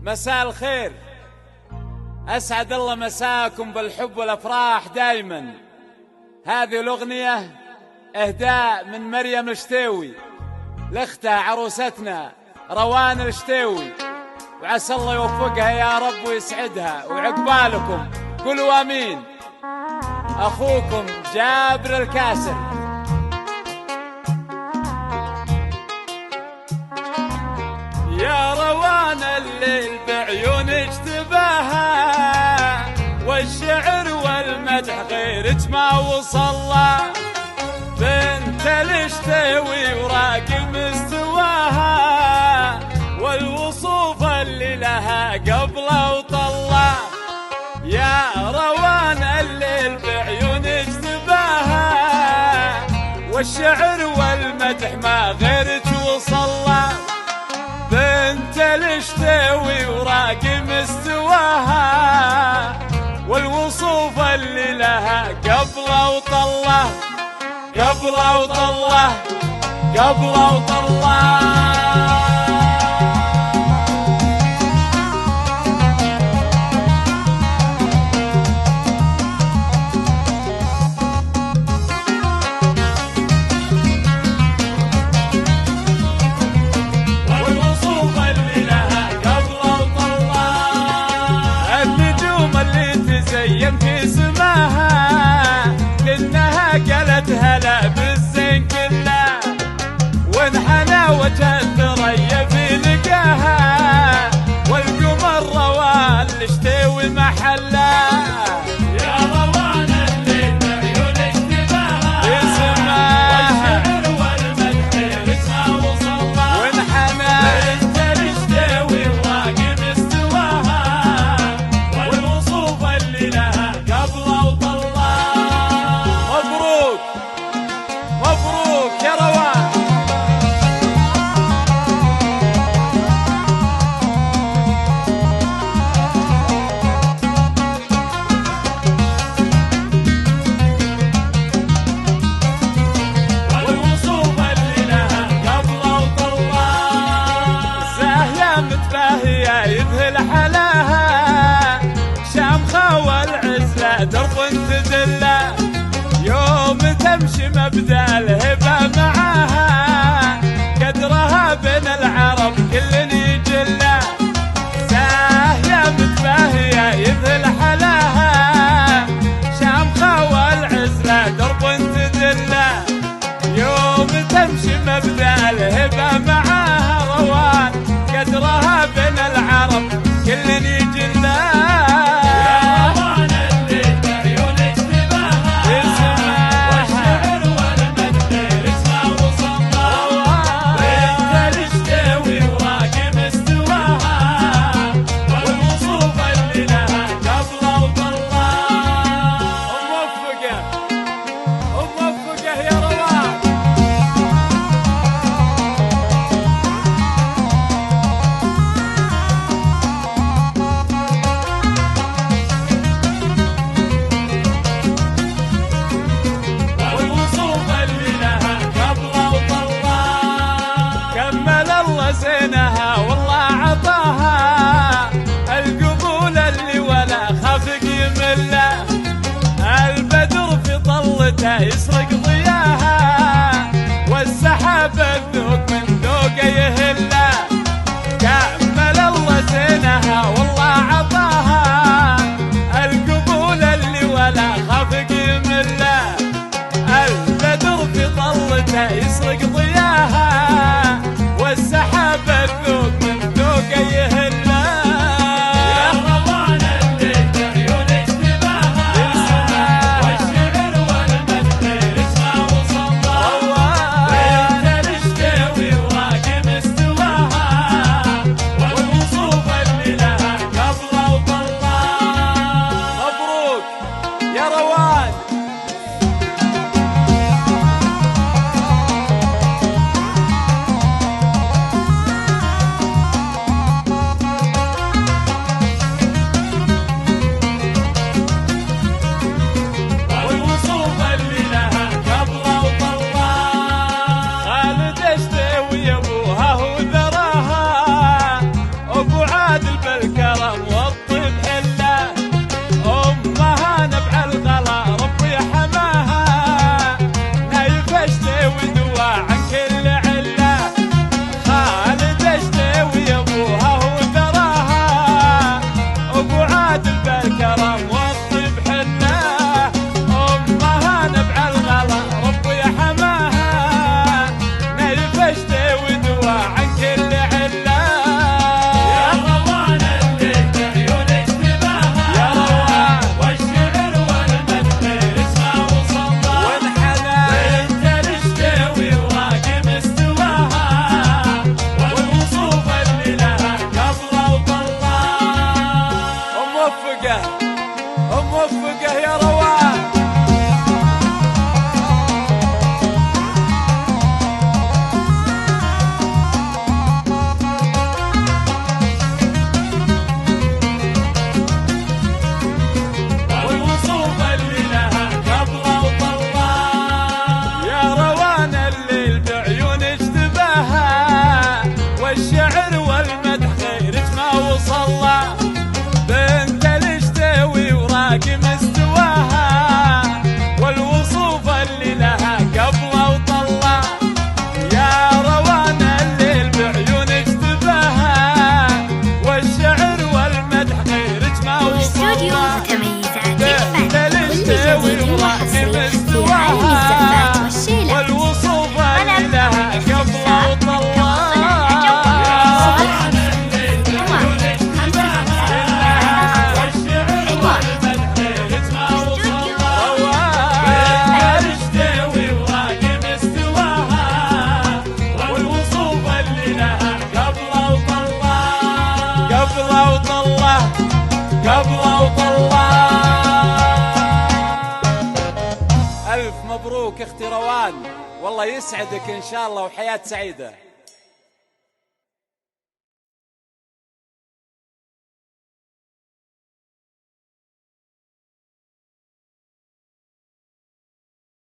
مساء الخير، أسعد الله مساكم بالحب والأفراح دايما. هذه الأغنية إهداء من مريم الشتاوي لأختها عروستنا روان الشتاوي، وعسى الله يوفقها يا رب ويسعدها. وعقبالكم قولوا آمين. أخوكم جابر الكاسر. يا روان الليل بعيونك تباهى، والشعر والمدح غيرك ما وصله. بنت الشتاوي وراقي مستواها، والوصوف اللي لها قبله وطله. يا روان الليل بعيونك تباهى، والشعر والمدح ما غيرك وصله. بنت الشتاوي وراقي مستواها، والوصوف اللي لها قبله وطله. قبله وطله، قبله وطله. في سماها كأنها قالت هلا بالزين كله، وانحنى وجه الثريا في لقاها، والقمر روان الشتاوي محله. يا روان الليل بعيونك تباهى، في سماها والشعر والمدح ما وصلها. وانحنى بنت الشتاوي وراقي مستواها، والوصوف اللي لها قبله وطله. مبروك مبروك يا روان. والوصوف اللي لها قبله وطله. زاهية متباهية يذهل حلاها، شامخة والعزلة درب تدله. يوم تمشي مبدأ الهبة معاها، قدرها بين العرب كل يجله. زاهية متباهية يذهل حلاها، شامخة والعزلة درب تدله. يوم تمشي مبدأ الهبة معاها، روان قدرها بين العرب كل يجله. زينها والله عطاها، القبول اللي ولا خافق يمله. البدر في طلته يسرق ضياها، والسحاب الذوق من ذوقه يهله. كمل الله زينها والله عطاها، القبول اللي ولا خافق يمله. البدر في طلته يسرق ضياها، والسحاب الذوق والشعر والمدح غيرك ما وصله، بنت الاشتوي وراقي مستواها، والوصوف اللي لها قبله وطله، يا روان الليل بعيونك تباها، والشعر والمدح غيرك ما وصله، بنت الاشتوي وراقي مستواها، والوصوف اللي لها قبله وطله. قبله وطلع. ألف مبروك اختي روان، والله يسعدك إن شاء الله وحياة سعيدة.